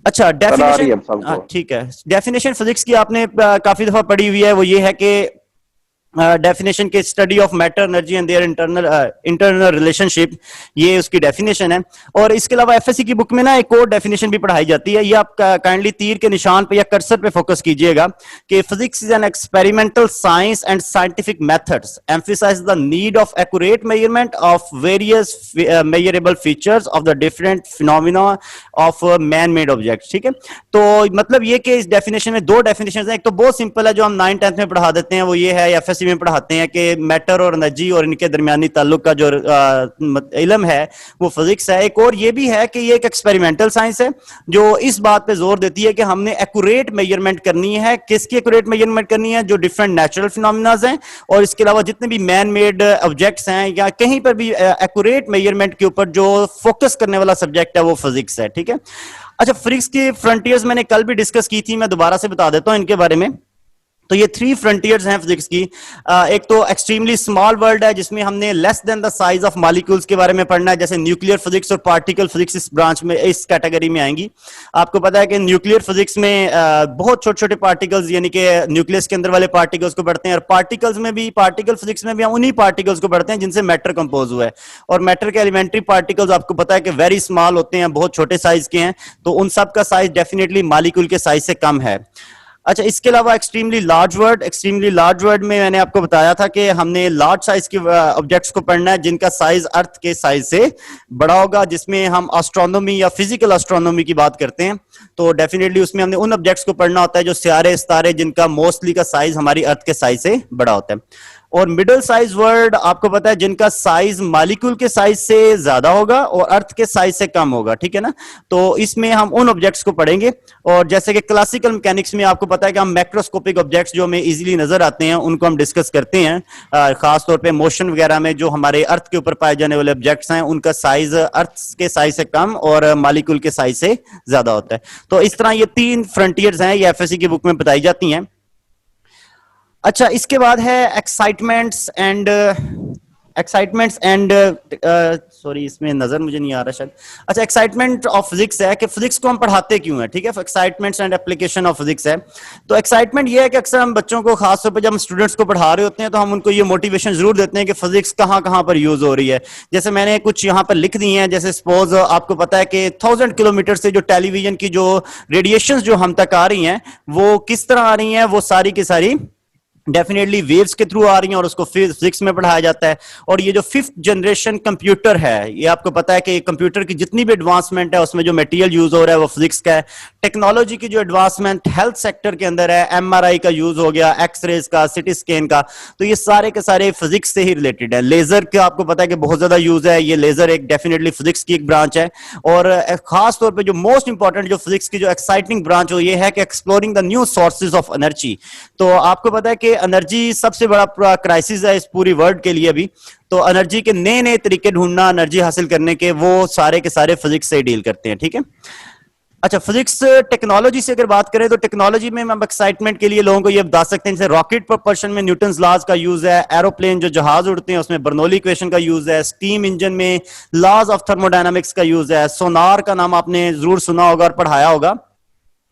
अच्छा, कल आ रही डेफिनेशन। है अब सबको। ठीक है, डेफिनेशन फिजिक्स की आपने काफी दफा पढ़ी हुई है। वो ये है कि डेफिनेशन के study of matter energy and their internal internal relationship, ये उसकी डेफिनेशन है। और इसके अलावा एफएससी की बुक में ना एक और डेफिनेशन भी पढ़ाई जाती है। ये आप काइंडली तीर के निशान पे या कर्सर पे फोकस कीजिएगा कि physics is an experimental science and scientific methods emphasize the need of accurate measurement of various measurable features of the different phenomena of man made objects. ठीक है, तो मतलब ये कि इस डेफिनेशन में दो डेफिनेशन है। एक तो बहुत सिंपल है जो हम 9th-10th में पढ़ा देते हैं, वो ये है, एफएससी में पढ़ाते हैं कि मैटर और एनर्जी और इनके दरमियानी ताल्लुक का जो इल्म है वो फिजिक्स है। एक और ये भी है कि ये एक एक्सपेरिमेंटल साइंस है जो इस बात पे जोर देती है कि हमने एक्यूरेट मेजरमेंट करनी है। किसकी एक्यूरेट मेजरमेंट करनी है? जो डिफरेंट नेचुरल फिनोमिनाज हैं और इसके अलावा जितने भी मैन मेड ऑब्जेक्ट्स हैं या कहीं पर भी एक्यूरेट मेजरमेंट के ऊपर जो फोकस करने वाला सब्जेक्ट है वो फिजिक्स है। ठीक है, अच्छा, फिजिक्स की फ्रंटियर्स मैंने कल भी डिस्कस की थी, मैं दोबारा से बता देता हूं इनके बारे में। तो ये 3 फ्रंटियर्स हैं फिजिक्स की। एक तो एक्सट्रीमली स्मॉल वर्ल्ड है जिसमें हमने less than the size of molecules के बारे में पढ़ना है, जैसे न्यूक्लियर फिजिक्स और पार्टिकल फिजिक्स इस ब्रांच में, इस कैटेगरी में आएंगी। आपको पता है कि न्यूक्लियर फिजिक्स में बहुत छोटे छोटे पार्टिकल्स यानी कि न्यूक्लियस के अंदर वाले पार्टिकल्स को पढ़ते हैं, और पार्टिकल्स में भी, पार्टिकल फिजिक्स में भी हम उन्हीं पार्टिकल्स को पढ़ते हैं जिनसे मैटर कंपोज हुआ है। और मैटर के एलिमेंट्री पार्टिकल्स आपको पता है कि वेरी स्मॉल होते हैं, बहुत छोटे साइज के हैं, तो उन सब का साइज डेफिनेटली मॉलिक्यूल के साइज से कम है। अच्छा, इसके अलावा extremely large word, extremely large word में मैंने आपको बताया था कि हमने लार्ज साइज के ऑब्जेक्ट्स को पढ़ना है जिनका साइज अर्थ के साइज से बड़ा होगा, जिसमें हम एस्ट्रोनॉमी या फिजिकल एस्ट्रोनॉमी की बात करते हैं। तो डेफिनेटली उसमें हमने उन ऑब्जेक्ट्स को पढ़ना होता है जो सितारे सितारे जिनका मोस्टली का साइज हमारी अर्थ के साइज से बड़ा होता है। और मिडिल साइज वर्ड आपको पता है जिनका साइज मॉलिक्यूल के साइज से ज्यादा होगा और अर्थ के साइज से कम होगा। ठीक है ना, तो इसमें हम उन ऑब्जेक्ट्स को पढ़ेंगे। और जैसे कि क्लासिकल मैकेनिक्स में आपको पता है कि हम मैक्रोस्कोपिक ऑब्जेक्ट्स जो हमें इजीली नजर आते हैं उनको हम डिस्कस करते हैं। खासतौर पे मोशन वगैरह में जो हमारे अर्थ के ऊपर पाए जाने वाले ऑब्जेक्ट्स हैं उनका साइज अर्थ के साइज से कम और मॉलिक्यूल के साइज से ज्यादा होता है। तो इस तरह ये 3 फ्रंटियर्स हैं, ये एफएससी की बुक में बताई जाती हैं। अच्छा, इसके बाद है एक्साइटमेंट्स एंड सॉरी, इसमें नजर मुझे नहीं आ रहा शायद। अच्छा, एक्साइटमेंट ऑफ फिजिक्स है कि फिजिक्स को हम पढ़ाते क्यों है। ठीक है, excitements and application of physics है। तो एक्साइटमेंट ये है कि अक्सर हम बच्चों को, खासतौर पर जब हम स्टूडेंट्स को पढ़ा रहे होते हैं, तो हम उनको ये मोटिवेशन जरूर देते हैं कि फिजिक्स कहाँ कहाँ पर यूज हो रही है। जैसे मैंने कुछ यहाँ पर लिख दी है, जैसे सपोज आपको पता है कि 1000 किलोमीटर से जो टेलीविजन की जो रेडिएशन जो हम तक आ रही हैं वो किस तरह आ रही हैं, वो सारी की सारी डेफिनेटली वेव्स के थ्रू आ रही हैं और उसको फिजिक्स में पढ़ाया जाता है। और ये जो 5th जनरेशन कंप्यूटर है, ये आपको पता है कि कंप्यूटर की जितनी भी एडवांसमेंट है उसमें जो मटेरियल यूज हो रहा है वो फिजिक्स का है। टेक्नोलॉजी की जो एडवांसमेंट हेल्थ सेक्टर के अंदर है, एमआरआई का यूज हो गया, एक्सरेज का, सिटी स्कैन का, तो ये सारे के सारे फिजिक्स से ही रिलेटेड है। लेजर का आपको पता है कि बहुत ज्यादा यूज है, ये लेजर एक डेफिनेटली फिजिक्स की एक ब्रांच है। और खास तौर पर जो मोस्ट इंपॉर्टेंट जो फिजिक्स की जो एक्साइटिंग ब्रांच हो ये है कि exploring the new sources of energy. तो आपको पता है कि एनर्जी सबसे बड़ा क्राइसिस है इस पूरी वर्ल्ड के लिए भी। तो एनर्जी के नए नए तरीके ढूंढना, एनर्जी हासिल करने के, वो सारे के सारे फिजिक्स से डील करते हैं। ठीक है, अच्छा, फिजिक्स टेक्नोलॉजी से अगर बात करें तो टेक्नोलॉजी में हम एक्साइटमेंट के लिए लोगों को ये बता सकते हैं, जैसे रॉकेट propulsion में न्यूटन्स लॉज का यूज है, एरोप्लेन जो जहाज उड़ते हैं उसमें बर्नौली इक्वेशन का यूज है, स्टीम इंजन में लॉज ऑफ थर्मोडायनामिक्स का यूज है, सोनार का नाम आपने जरूर सुना होगा और पढ़ाया होगा।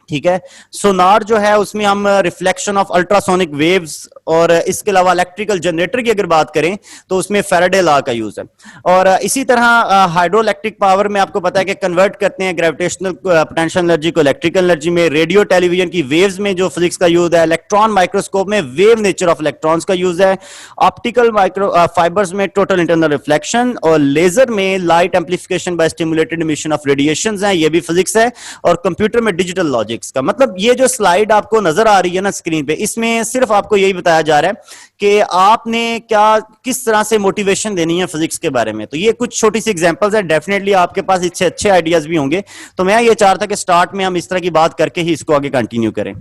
ठीक है, सोनार जो है उसमें हम रिफ्लेक्शन ऑफ अल्ट्रासोनिक वेव्स, और इसके अलावा इलेक्ट्रिकल जनरेटर की अगर बात करें तो उसमें फैराडे लॉ का यूज है। और इसी तरह हाइड्रोइलेक्ट्रिक पावर में आपको पता है कि कन्वर्ट करते हैं ग्रेविटेशनल पोटेंशियल एनर्जी को इलेक्ट्रिकल एनर्जी में। रेडियो टेलीविजन की वेव्स में जो फिजिक्स का यूज है, इलेक्ट्रॉन माइक्रोस्कोप में वेव नेचर ऑफ इलेक्ट्रॉन्स का यूज है, ऑप्टिकल माइक्रो फाइबर्स में टोटल इंटरनल रिफ्लेक्शन, और लेजर में light amplification by stimulated emission of radiations है, ये भी फिजिक्स है। और कंप्यूटर में डिजिटल लॉजिक का मतलब ये जो स्लाइड आपको नजर आ रही है ना स्क्रीन पे, इसमें सिर्फ आपको यही बताया जा रहा है कि आपने क्या, किस तरह से मोटिवेशन देनी है फिजिक्स के बारे में। तो ये कुछ छोटी सी एग्जांपल्स है, डेफिनेटली आपके पास इससे अच्छे आइडियाज भी होंगे। तो मैं ये चाहता कि स्टार्ट में हम इस तरह की बात करके ही इसको आगे कंटिन्यू करें।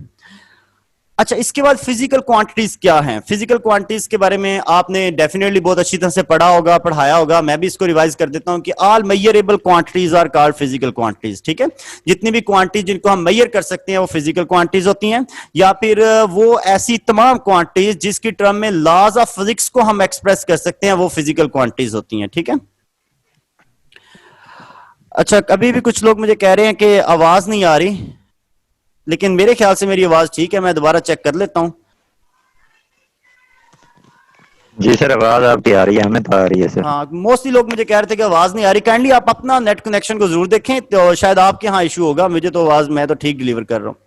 अच्छा, इसके बाद फिजिकल क्वांटिटीज क्या हैं? फिजिकल क्वांटिटीज के बारे में आपने डेफिनेटली बहुत अच्छी तरह से पढ़ा होगा, पढ़ाया होगा। मैं भी इसको रिवाइज कर देता हूं कि all measurable quantities are called physical quantities. ठीक है, जितनी भी क्वांटिटीज जिनको हम मेजर कर सकते हैं वो फिजिकल क्वांटिटीज होती हैं, या फिर वो ऐसी तमाम क्वांटिटीज जिसकी टर्म में लॉज ऑफ फिजिक्स को हम एक्सप्रेस कर सकते हैं वो फिजिकल क्वांटिटीज होती हैं। ठीक है, अच्छा, अभी भी कुछ लोग मुझे कह रहे हैं कि आवाज नहीं आ रही, लेकिन मेरे ख्याल से मेरी आवाज ठीक है, मैं दोबारा चेक कर लेता हूँ। जी सर, आवाज आपकी आ रही है, हमें तो आ रही है सर। हाँ, मोस्टली लोग मुझे कह रहे थे कि आवाज नहीं आ रही। काइंडली आप अपना नेट कनेक्शन को जरूर देखें, तो शायद आपके यहाँ इशू होगा, मुझे तो आवाज, मैं तो ठीक डिलीवर कर रहा हूँ।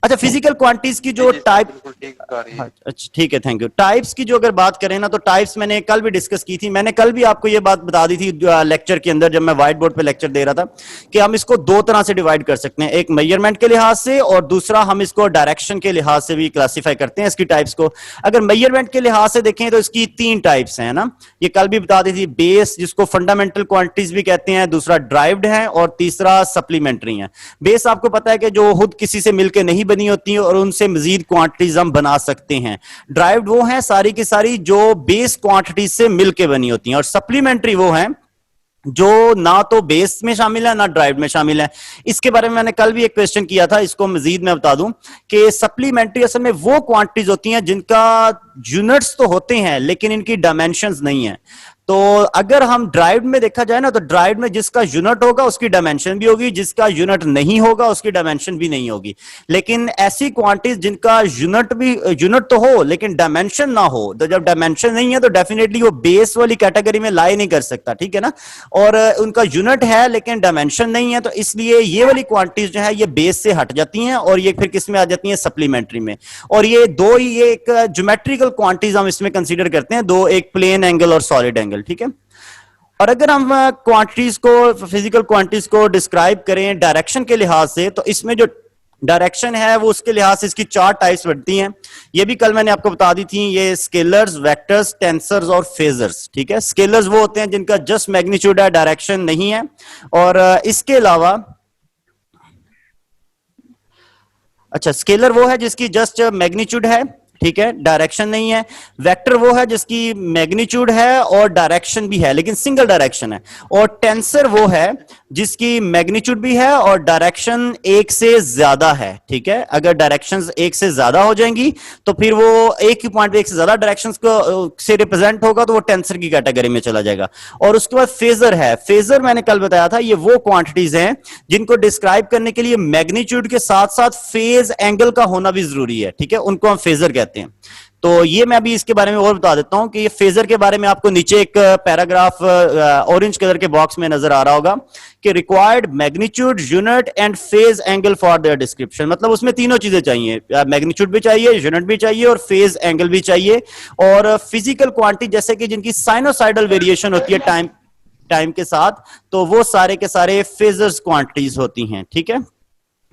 अच्छा, फिजिकल क्वांटिटीज की जो टाइप, बिल्कुल ठीक आ रही है। अच्छा ठीक है, थैंक यू। टाइप्स की जो अगर बात करें ना, तो टाइप्स मैंने कल भी डिस्कस की थी। मैंने कल भी आपको ये बात बता दी थी लेक्चर के अंदर, जब मैं व्हाइट बोर्ड पे लेक्चर दे रहा था, कि हम इसको दो तरह से डिवाइड कर सकते हैं, एक मेजरमेंट के लिहाज से और दूसरा हम इसको डायरेक्शन के लिहाज से भी क्लासिफाई करते हैं इसकी टाइप्स को। अगर मेजरमेंट के लिहाज से देखें तो इसकी तीन टाइप्स हैं ना, ये कल भी बता दी थी। बेस, जिसको फंडामेंटल क्वांटिटीज भी कहते हैं, दूसरा ड्राइव्ड है और तीसरा सप्लीमेंट्री है। बेस आपको पता है कि जो खुद किसी से मिलकर नहीं बनी होती है और उनसे मजीद क्वांटिटीज हम बना सकते हैं। ड्राइव्ड वो है सारी की सारी जो बेस क्वांटिटीज से मिलकर बनी होती हैं, और सप्लीमेंट्री वो है जो ना तो बेस में शामिल है ना ड्राइव में शामिल है। इसके बारे में मैंने कल भी एक क्वेश्चन किया था, इसको मजीद मैं बता दूं कि सप्लीमेंट्री असल में वो क्वांटिटीज होती हैं जिनका यूनिट्स तो होते हैं लेकिन इनकी डायमेंशंस नहीं है। तो अगर हम ड्राइव में देखा जाए ना, तो ड्राइव में जिसका यूनिट होगा उसकी डायमेंशन भी होगी, जिसका यूनिट नहीं होगा उसकी डायमेंशन भी नहीं होगी। लेकिन ऐसी क्वांटिटीज जिनका यूनिट तो हो लेकिन डायमेंशन ना हो, तो जब डायमेंशन नहीं है तो डेफिनेटली वो बेस वाली कैटेगरी में लाई नहीं कर सकता, ठीक है ना। और उनका यूनिट है लेकिन डायमेंशन नहीं है, तो इसलिए ये वाली क्वांटिटीज जो है ये बेस से हट जाती हैं और ये फिर किस में आ जाती हैं, सप्लीमेंट्री में। और ये दो ही, ये एक ज्योमेट्रिकल क्वांटिटीज हम इसमें कंसीडर करते हैं, दो, एक प्लेन एंगल और सॉलिड एंगल, ठीक है। और अगर हम क्वांटिटीज को, फिजिकल क्वांटिटीज को डिस्क्राइब करें डायरेक्शन के लिहाज से, तो इसमें जो डायरेक्शन है वो उसके लिहाज से इसकी चार टाइप्स बनती हैं। ये भी कल मैंने आपको बता दी थी, ये स्केलर्स, वेक्टर्स, टेंसर्स और फेजर्स, ठीक है। स्केलर्स वो होते हैं जिनका जस्ट मैग्नीट्यूड है, डायरेक्शन नहीं है। और इसके अलावा, अच्छा, स्केलर वो है जिसकी जस्ट मैग्नीट्यूड है, ठीक है, डायरेक्शन नहीं है। वेक्टर वो है जिसकी मैग्नीट्यूड है और डायरेक्शन भी है लेकिन सिंगल डायरेक्शन है। और टेंसर वो है जिसकी मैग्नीट्यूड भी है और डायरेक्शन एक से ज्यादा है, ठीक है। अगर डायरेक्शंस एक से ज्यादा हो जाएंगी तो फिर वो एक ही पॉइंट पे एक से ज्यादा डायरेक्शंस को से रिप्रेजेंट होगा, तो वो टेंसर की कैटेगरी में चला जाएगा। और उसके बाद फेजर है। फेजर मैंने कल बताया था, ये वो क्वांटिटीज हैं जिनको डिस्क्राइब करने के लिए मैग्नीट्यूड के साथ साथ फेज एंगल का होना भी जरूरी है, ठीक है, उनको हम फेजर कहते हैं। तो ये मैं अभी इसके बारे में और बता देता हूं कि ये फेजर के बारे में आपको नीचे एक पैराग्राफ ऑरेंज कलर के बॉक्स में नजर आ रहा होगा कि required magnitude, unit and phase angle for their description. मतलब उसमें तीनों चीजें चाहिए, मैग्नीट्यूड भी चाहिए, यूनिट भी चाहिए और फेज एंगल भी चाहिए। और फिजिकल क्वांटिटी जैसे कि जिनकी साइनोसाइडल वेरिएशन होती है टाइम के साथ, तो वो सारे के सारे फेजर्स क्वांटिटीज होती हैं, ठीक है।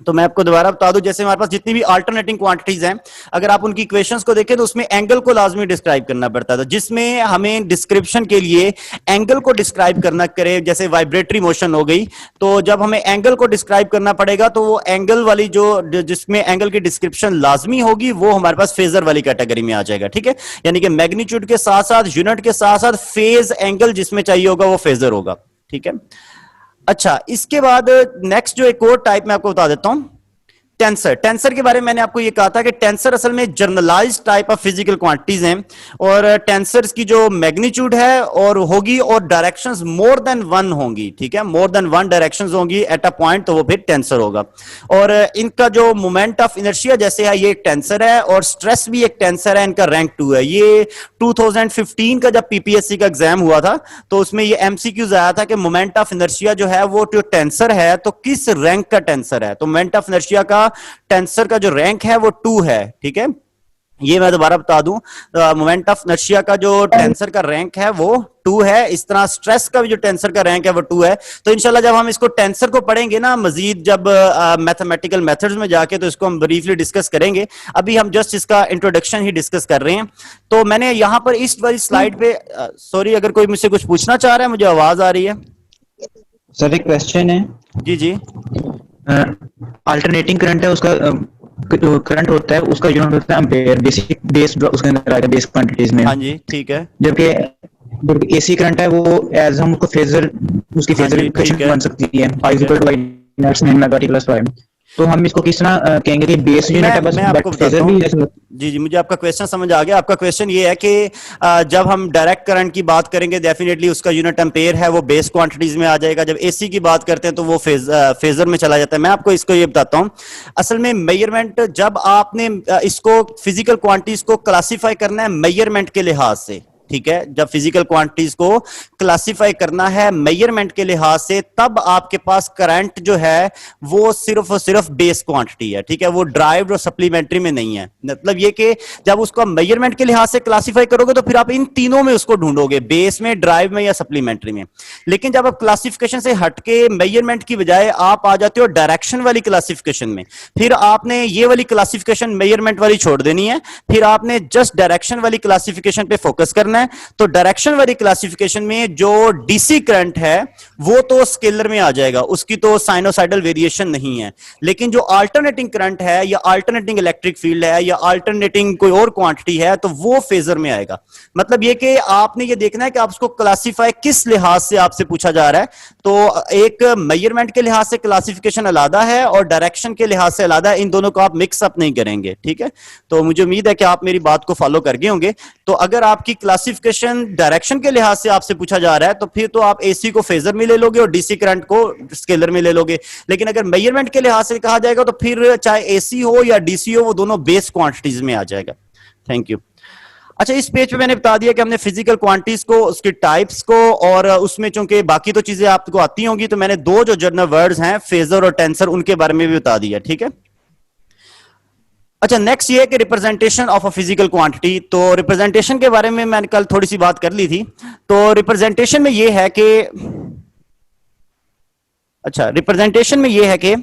तो मैं आपको दोबारा बता दूं, जैसे हमारे पास जितनी भी अल्टरनेटिंग क्वांटिटीज हैं, अगर आप उनकी इक्वेशंस को देखें तो उसमें एंगल को लाजमी डिस्क्राइब करना पड़ता है। तो जिसमें हमें डिस्क्रिप्शन के लिए एंगल को डिस्क्राइब करना करे, जैसे वाइब्रेटरी मोशन हो गई, तो जब हमें एंगल को डिस्क्राइब करना पड़ेगा तो वो एंगल वाली जो, जिसमें एंगल की डिस्क्रिप्शन लाजमी होगी, वो हमारे पास फेजर वाली कैटेगरी में आ जाएगा, ठीक है। यानी कि मैग्नीट्यूड के साथ साथ, यूनिट के साथ साथ फेज एंगल जिसमें चाहिए होगा वो फेजर होगा, ठीक है। अच्छा, इसके बाद नेक्स्ट जो एक और टाइप मैं आपको बता देता हूं, टेंसर। टेंसर के बारे में मैंने आपको ये कहा था कि टेंसर असल में generalised type of physical quantities हैं, और टेंसर्स की जो मैग्नीट्यूड है और होगी और डायरेक्शंस मोर देन वन होंगी, ठीक है, मोर देन वन डायरेक्शंस होंगी एट अ पॉइंट, तो वो फिर टेंसर होगा। और इनका जो मोमेंट ऑफ इनर्शिया जैसे है, ये एक टेंसर है, और स्ट्रेस भी एक टेंसर है, इनका रैंक 2 है। ये 2015 का जब पीपीएससी का एग्जाम हुआ था तो उसमें ये एमसीक्यूज आया था कि मोमेंट ऑफ इनर्शिया जो है वो जो टेंसर है तो किस रैंक का टेंसर है। तो मोमेंट ऑफ इनर्शिया का टेंसर का जो रैंक है वो 2 है, ठीक है। ये मैं दोबारा बता दूं, मोमेंट ऑफ इनर्शिया का जो टेंसर का रैंक है वो 2 है। इस तरह स्ट्रेस का भी जो टेंसर का रैंक है वो 2 है। तो इंशाल्लाह जब हम इसको टेंसर को पढ़ेंगे ना मजीद, जब मैथमेटिकल मेथड्स में जाके, तो इसको हम ब्रीफली डिस्कस करेंगे। अभी हम जस्ट इसका इंट्रोडक्शन ही डिस्कस कर रहे हैं। तो मैंने यहां पर इस वाली स्लाइड पे, सॉरी अगर कोई मुझसे कुछ पूछना चाह रहा है, मुझे आवाज आ रही है। सर एक क्वेश्चन है। जी जी। अल्टरनेटिंग करंट है, उसका करंट होता है, उसका यूनिट होता है एम्पेयर, बेसिक बेस जो उसके अंदर आएगा बेस क्वांटिटीज में। हाँ जी, ठीक है। जबकि एसी करंट है वो एज हम उसको फेजर, उसकी फेजर इक्वेशन बन सकती है, I = I max min mega t plus 5। तो हम इसको किस तरह कहेंगे कि बेस यूनिट है बस, मैं आपको बट बताता फेजर भी हूँ। जैसे। जी जी, मुझे आपका क्वेश्चन समझ आ गया। आपका क्वेश्चन ये है कि जब हम डायरेक्ट करंट की बात करेंगे डेफिनेटली उसका यूनिट एम्पेयर है वो बेस क्वांटिटीज में आ जाएगा। जब एसी की बात करते हैं तो वो फेजर में चला जाता है। मैं आपको इसको ये बताता हूँ, असल में मेजरमेंट जब आपने इसको फिजिकल क्वांटिटीज को क्लासिफाई करना है मेजरमेंट के लिहाज से, ठीक है, जब फिजिकल क्वांटिटीज को क्लासिफाई करना है मेजरमेंट के लिहाज से, तब आपके पास करंट जो है वो सिर्फ और सिर्फ बेस क्वांटिटी है, ठीक है, वो ड्राइव्ड और सप्लीमेंट्री में नहीं है। मतलब ये कि जब उसको मेजरमेंट के लिहाज से क्लासिफाई करोगे तो फिर आप इन तीनों में उसको ढूंढोगे, बेस में, ड्राइव में या सप्लीमेंट्री में। लेकिन जब आप क्लासिफिकेशन से हटके मेजरमेंट की बजाय आप आ जाते हो डायरेक्शन वाली क्लासिफिकेशन में, फिर आपने ये वाली क्लासिफिकेशन मेजरमेंट वाली छोड़ देनी है, फिर आपने जस्ट डायरेक्शन वाली क्लासिफिकेशन पे फोकस करना है। तो डायरेक्शन वाली क्लासिफिकेशन में जो डीसी करंट है वो तो स्केलर में आ जाएगा, उसकी तो साइनोसाइडल वेरिएशन नहीं है। लेकिन जो अल्टरनेटिंग करंट है या अल्टरनेटिंग इलेक्ट्रिक फील्ड है या अल्टरनेटिंग कोई और क्वांटिटी है तो वो फेजर में आएगा। मतलब ये कि आपने ये देखना है कि आप उसको क्लासिफाई किस लिहाज से आपसे पूछा जा रहा है। तो एक मेजरमेंट के लिहाज से क्लासिफिकेशन अलग है और डायरेक्शन के लिहाज से अलग है, इन दोनों को आप मिक्स अप नहीं करेंगे, ठीक है। तो मुझे उम्मीद है कि आप मेरी बात को फॉलो कर गए होंगे। तो अगर आपकी क्लासिफिकेशन डायरेक्शन के लिहाज से आपसे पूछा जा रहा है तो फिर तो आप एसी को फेजर में ले लोगे और डीसी करंट को स्केलर में ले लोगे। लेकिन अगर मेजरमेंट के लिहाज से कहा जाएगा तो फिर चाहे एसी हो या डीसी हो वो दोनों बेस क्वांटिटीज में आ जाएगा। Thank you. अच्छा, इस पेज पे मैंने बता दिया कि हमने फिजिकल क्वांटिटीज को, उसके टाइप्स को, और उसमें चूंकि बाकी तो चीजें आपको आती होंगी तो मैंने दो जो जनरल वर्ड्स हैं फेजर और टेंसर उनके बारे में भी बता दिया, ठीक है। अच्छा, नेक्स्ट ये है कि representation of a physical quantity. तो रिप्रेजेंटेशन के बारे में मैंने कल थोड़ी सी बात कर ली थी। तो रिप्रेजेंटेशन में ये है कि, अच्छा, रिप्रेजेंटेशन में ये है कि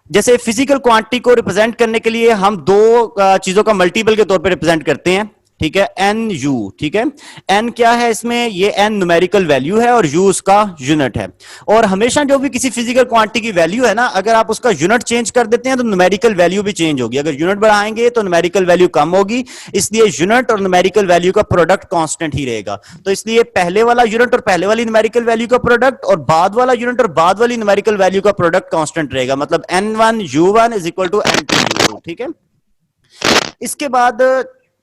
जैसे फिजिकल क्वांटिटी को रिप्रेजेंट करने के लिए हम दो चीजों का मल्टीपल के तौर पे रिप्रेजेंट करते हैं, ठीक है, एन यू, ठीक है। एन क्या है इसमें, ये एन न्यूमेरिकल वैल्यू है और यू उसका यूनिट है। और हमेशा जो भी किसी फिजिकल क्वांटिटी की वैल्यू है ना, अगर आप उसका यूनिट चेंज कर देते हैं तो न्यूमेरिकल वैल्यू भी चेंज होगी। अगर यूनिट बढ़ाएंगे तो न्यूमेरिकल वैल्यू कम होगी, इसलिए यूनिट और न्यूमेरिकल वैल्यू का प्रोडक्ट कांस्टेंट ही रहेगा। तो इसलिए पहले वाला यूनिट और पहले वाली न्यूमेरिकल वैल्यू का प्रोडक्ट और बाद वाला यूनिट और बाद वाली न्यूमेरिकल वैल्यू का प्रोडक्ट कांस्टेंट रहेगा। मतलब n1 u1 is equal to n2 u2, ठीक है। इसके बाद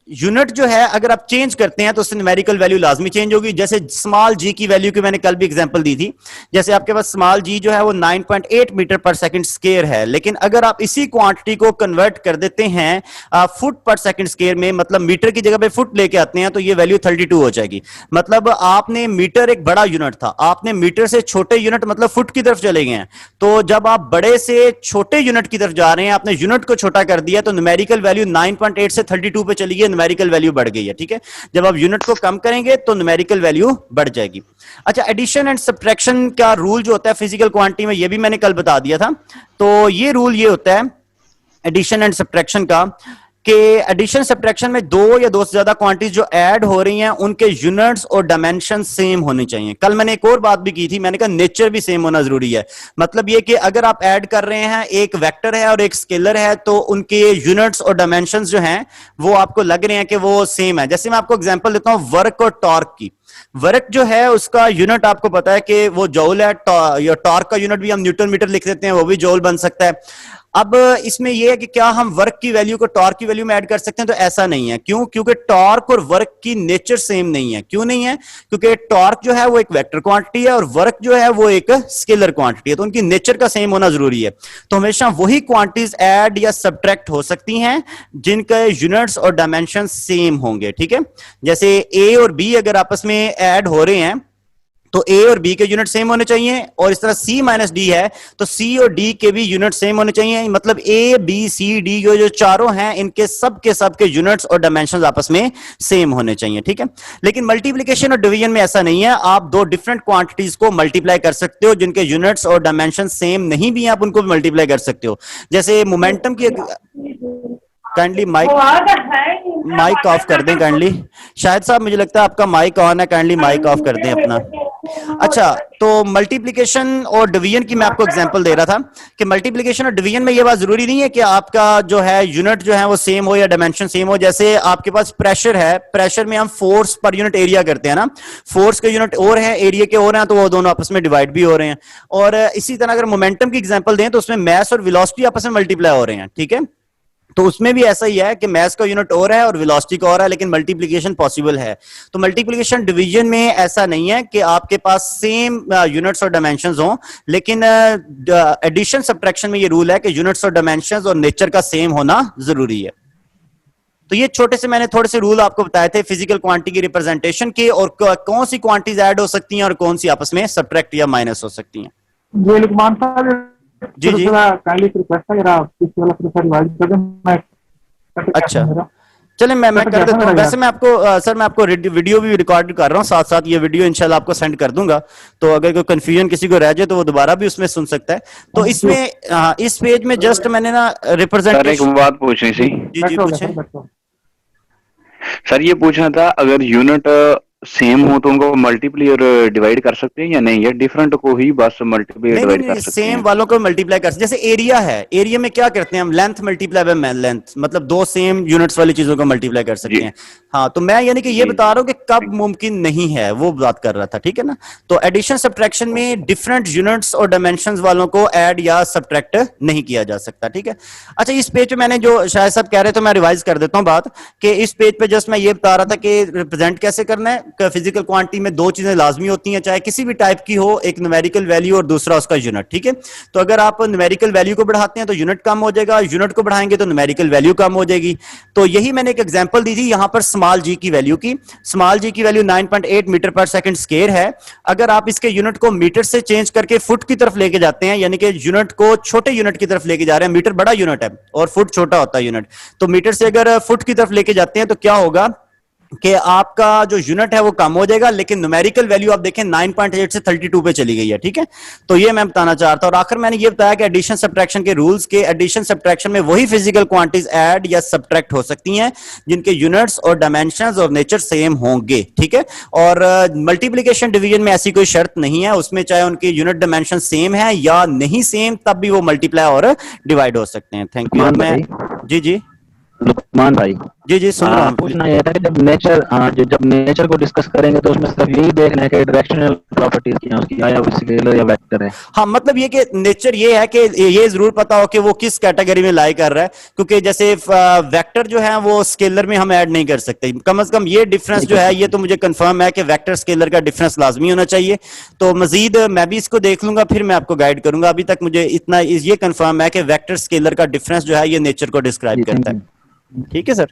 यूनिट जो है अगर आप चेंज करते हैं तो उससे न्यूमेरिकल वैल्यू लाजमी चेंज होगी। जैसे स्मॉल जी की वैल्यू की मैंने कल भी एग्जांपल दी थी। जैसे आपके पास स्मॉल जी जो है वो 9.8 मीटर पर सेकंड स्क्वायर है, लेकिन अगर आप इसी क्वांटिटी को कन्वर्ट कर देते हैं फुट पर सेकंड स्क्वायर में, मतलब मीटर की जगह पे फुट लेके आते हैं, तो ये वैल्यू 32 हो जाएगी। मतलब आपने मीटर एक बड़ा यूनिट था, आपने मीटर से छोटे यूनिट मतलब फुट की तरफ चले गए हैं। तो जब आप बड़े से छोटे यूनिट की तरफ जा रहे हैं, आपने यूनिट को छोटा कर दिया तो न्यूमेरिकल वैल्यू 9.8 से 32 पे चली गई, न्यूमेरिकल वैल्यू बढ़ गई है, ठीक है। जब आप यूनिट को कम करेंगे तो न्यूमेरिकल वैल्यू बढ़ जाएगी। अच्छा, एडिशन एंड सब्ट्रैक्शन का रूल जो होता है फिजिकल क्वांटिटी में, ये भी मैंने कल बता दिया था। तो ये रूल ये होता है एडिशन एंड सब्ट्रैक्शन का कि एडिशन सब्ट्रैक्शन में दो या दो से ज्यादा क्वांटिटीज जो ऐड हो रही हैं उनके यूनिट्स और डायमेंशन सेम होने चाहिए। कल मैंने एक और बात भी की थी, मैंने कहा नेचर भी सेम होना जरूरी है। मतलब ये कि अगर आप ऐड कर रहे हैं, एक वेक्टर है और एक स्केलर है, तो उनके यूनिट्स और डायमेंशंस जो हैं वो आपको लग रहे हैं कि वो सेम है। जैसे मैं आपको एग्जांपल देता हूं वर्क और टॉर्क की। वर्क जो है उसका यूनिट आपको पता है कि वो जौल है, या टॉर्क का यूनिट भी हम न्यूटन मीटर लिख देते हैं, वो भी जौल बन सकता है। अब इसमें यह है कि क्या हम वर्क की वैल्यू को टॉर्क की वैल्यू में ऐड कर सकते हैं, तो ऐसा नहीं है। क्यों? क्योंकि टॉर्क और वर्क की नेचर सेम नहीं है। क्यों नहीं है? क्योंकि टॉर्क जो है वो एक वेक्टर क्वांटिटी है और वर्क जो है वो एक स्केलर क्वांटिटी है, तो उनकी नेचर का सेम होना जरूरी है। तो हमेशा वही क्वांटिटीज ऐड या सब्ट्रैक्ट हो सकती हैं जिनके यूनिट्स और डायमेंशन सेम होंगे, ठीक है। जैसे ए और बी अगर आपस में ऐड हो रहे हैं तो ए और बी के यूनिट सेम होने चाहिए, और इस तरह सी माइनस डी है तो सी और डी के भी यूनिट सेम होने चाहिए। मतलब ए बी सी डी जो चारों हैं इनके सब के यूनिट्स और डायमेंशंस आपस में सेम होने चाहिए, ठीक है। लेकिन मल्टीप्लिकेशन और डिवीजन में ऐसा नहीं है। आप दो डिफरेंट क्वांटिटीज को मल्टीप्लाई कर सकते हो जिनके यूनिट्स और डायमेंशन सेम नहीं भी, आप उनको भी मल्टीप्लाई कर सकते हो। जैसे मोमेंटम की, काइंडली माइक ऑफ कर दें काइंडली। शायद साहब मुझे लगता है आपका माइक ऑन है, काइंडली माइक ऑफ कर दें अपना। अच्छा, तो मल्टीप्लिकेशन और डिवीजन की मैं आपको एग्जांपल दे रहा था कि मल्टीप्लिकेशन और डिवीजन में ये बात जरूरी नहीं है कि आपका जो है यूनिट जो है वो सेम हो या डायमेंशन सेम हो। जैसे आपके पास प्रेशर है, प्रेशर में हम फोर्स पर यूनिट एरिया करते हैं ना, फोर्स के यूनिट और है, एरिया के और हैं, तो वो दोनों आपस में डिवाइड भी हो रहे हैं। और इसी तरह अगर मोमेंटम की एग्जांपल दें तो उसमें मास और वेलोसिटी आपस में मल्टीप्लाई हो रहे हैं, ठीक है। तो उसमें भी ऐसा ही है कि मास का यूनिट और है और वेलोसिटी का और है, लेकिन मल्टीप्लिकेशन पॉसिबल है। तो मल्टीप्लिकेशन डिवीजन में ऐसा नहीं है कि आपके पास सेम यूनिट्स और डायमेंशंस हों, लेकिन एडिशन सब्ट्रैक्शन में ये रूल है कि यूनिट्स और डायमेंशंस और नेचर का सेम होना जरूरी है। तो ये छोटे से मैंने थोड़े से रूल आपको बताए थे फिजिकल क्वांटिटी की रिप्रेजेंटेशन के, और कौन सी क्वांटिटीज ऐड हो सकती हैं और कौन सी आपस में सब्ट्रैक्ट या माइनस हो सकती हैं। ये लुकमान साहब, जी जी, काइंडली रिक्वेस्ट है, अगर आप इस वाला प्रोसेस रिवाइज कर दें। मैं अच्छा चले, मैं कर देता हूँ। वैसे मैं आपको सर मैं आपको वीडियो भी रिकॉर्ड कर रहा हूँ साथ साथ, ये वीडियो इंशाल्लाह आपको सेंड कर दूंगा, तो अगर कोई कंफ्यूजन किसी को रह जाए तो वो दोबारा भी उसमें सुन सकता है। तो इसमें इस पेज में जस्ट मैंने ना रिप्रेजेंटेशन, एक बात पूछनी थी। जी जी पूछें। सर ये पूछना था, अगर यूनिट सेम हो तो उनको मल्टीप्लाई और डिवाइड कर सकते हैं या नहीं, या डिफरेंट को ही बस मल्टीप्लाई डिवाइड कर सकते हैं? सेम वालों को मल्टीप्लाई कर सकते हैं। जैसे एरिया है, एरिया में क्या करते हैं हम, लेंथ मल्टीप्लाई बाय लेंथ, मतलब दो सेम यूनिट्स वाली चीजों को मल्टीप्लाई कर सकते हैं। हाँ, तो मैं यानी कि ये बता रहा हूँ कि कब मुमकिन नहीं है, वो बात कर रहा था, ठीक है ना। तो एडिशन सब्ट्रैक्शन में डिफरेंट यूनिट्स और डायमेंशंस वालों को ऐड या सब्ट्रैक्ट नहीं किया जा सकता, ठीक है। अच्छा, इस पेज पे मैंने जो शायद सब कह रहे तो मैं रिवाइज कर देता हूँ बात, कि इस पेज पे जस्ट मैं ये बता रहा था कि रिप्रेजेंट कैसे करना है। फिजिकल क्वांटिटी में दो चीजें लाजमी होती हैं, चाहे किसी भी टाइप की हो, एक न्यूमेरिकल वैल्यू और दूसरा उसका यूनिट, ठीक है। तो अगर आप न्यूमेरिकल वैल्यू को बढ़ाते हैं तो यूनिट कम हो जाएगा, यूनिट को बढ़ाएंगे तो न्यूमेरिकल वैल्यू कम हो जाएगी। तो यही मैंने एक एग्जांपल दी थी यहां पर स्मॉल जी की वैल्यू की। स्मॉल जी की वैल्यू 9.8 मीटर पर सेकंड स्क्वायर है। अगर आप इसके यूनिट को मीटर से चेंज करके फुट की तरफ लेके जाते हैं, यानी कि यूनिट को छोटे यूनिट की तरफ लेके जा रहे हैं, मीटर बड़ा यूनिट है और फुट छोटा होता है यूनिट, तो मीटर से अगर फुट की तरफ लेके जाते हैं तो क्या होगा कि आपका जो यूनिट है वो कम हो जाएगा, लेकिन न्यूमेरिकल वैल्यू आप देखें 9.8 से 32 पे चली गई है, ठीक है। तो ये मैं बताना चाह रहा था। और आखिर मैंने ये बताया कि एडिशन सब्ट्रैक्शन के रूल्स के, एडिशन सब्ट्रैक्शन में वही फिजिकल क्वांटिटीज ऐड या सब्ट्रैक्ट हो सकती हैं जिनके यूनिट्स और डायमेंशंस और नेचर सेम होंगे, ठीक है। और मल्टीप्लिकेशन डिवीजन में ऐसी कोई शर्त नहीं है, उसमें चाहे उनके यूनिट डायमेंशन सेम है या नहीं सेम, तब भी वो मल्टीप्लाई और डिवाइड हो सकते हैं। Thank you. मैं जी जी लुकमान भाई, जी जी सुन रहा हूँ। पूछना यह था कि जब नेचर को डिस्कस करेंगे तो उसमें सिर्फ यही देखना है कि डायरेक्शनल प्रॉपर्टीज क्या है उसकी, या वो स्केलर या वेक्टर है। हाँ, मतलब ये कि नेचर ये है कि ये जरूर पता हो कि वो किस कैटेगरी में लाई कर रहा है, क्योंकि जैसे वेक्टर जो है वो स्केलर में हम ऐड नहीं कर सकते। कम से कम ये डिफरेंस जो है ये तो मुझे कंफर्म है कि वेक्टर स्केलर का डिफरेंस लाजमी होना चाहिए। तो मजीद मैं भी इसको देख लूंगा, फिर मैं आपको गाइड करूंगा। अभी तक मुझे इतना ये कंफर्म है कि वेक्टर स्केलर का डिफरेंस जो है ये नेचर को डिस्क्राइब करता है, ठीक है सर।